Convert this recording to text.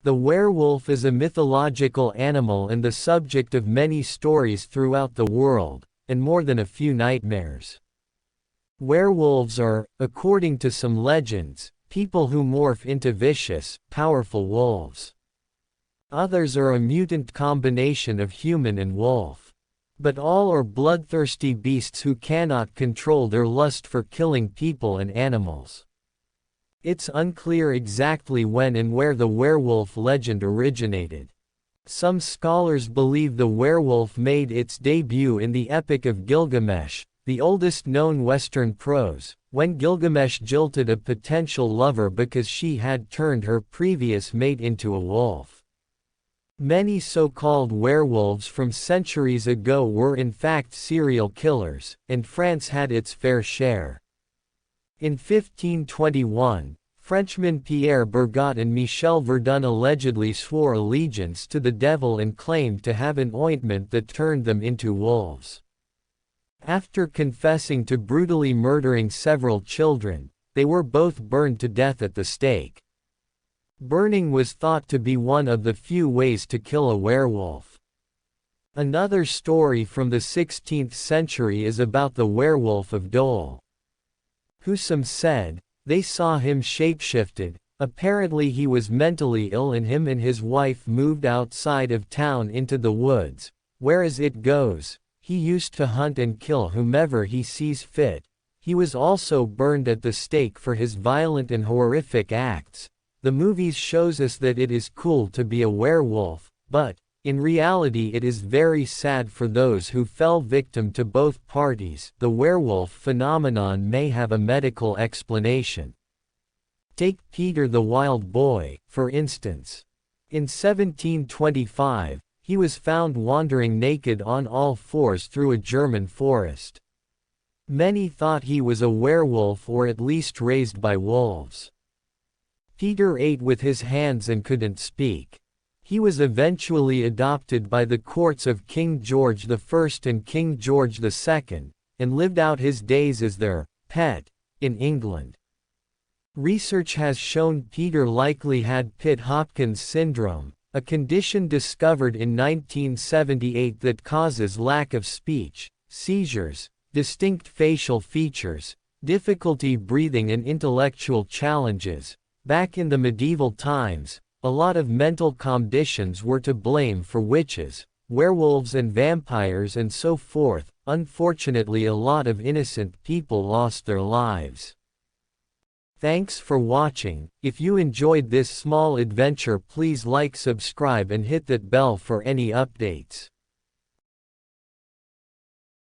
The werewolf is a mythological animal and the subject of many stories throughout the world, and more than a few nightmares. Werewolves are, according to some legends, people who morph into vicious, powerful wolves. Others are a mutant combination of human and wolf. But all are bloodthirsty beasts who cannot control their lust for killing people and animals. It's unclear exactly when and where the werewolf legend originated. Some scholars believe the werewolf made its debut in the Epic of Gilgamesh, the oldest known Western prose, when Gilgamesh jilted a potential lover because she had turned her previous mate into a wolf. Many so-called werewolves from centuries ago were in fact serial killers, and France had its fair share. In 1521, Frenchmen Pierre Bergot and Michel Verdun allegedly swore allegiance to the devil and claimed to have an ointment that turned them into wolves. After confessing to brutally murdering several children, they were both burned to death at the stake. Burning was thought to be one of the few ways to kill a werewolf. Another story from the 16th century is about the werewolf of Dole. Who some said, they saw him shapeshifted. Apparently he was mentally ill and him and his wife moved outside of town into the woods, where as it goes, he used to hunt and kill whomever he sees fit. He was also burned at the stake for his violent and horrific acts. The movies shows us that it is cool to be a werewolf, but, in reality it is very sad for those who fell victim to both parties. The werewolf phenomenon may have a medical explanation. Take Peter the Wild Boy, for instance. In 1725, he was found wandering naked on all fours through a German forest. Many thought he was a werewolf or at least raised by wolves. Peter ate with his hands and couldn't speak. He was eventually adopted by the courts of King George I and King George II, and lived out his days as their pet in England. Research has shown Peter likely had Pitt-Hopkins syndrome, a condition discovered in 1978 that causes lack of speech, seizures, distinct facial features, difficulty breathing and intellectual challenges. Back in the medieval times, a lot of mental conditions were to blame for witches, werewolves and vampires and so forth. Unfortunately, a lot of innocent people lost their lives. Thanks for watching. If you enjoyed this small adventure, please like, subscribe and hit that bell for any updates.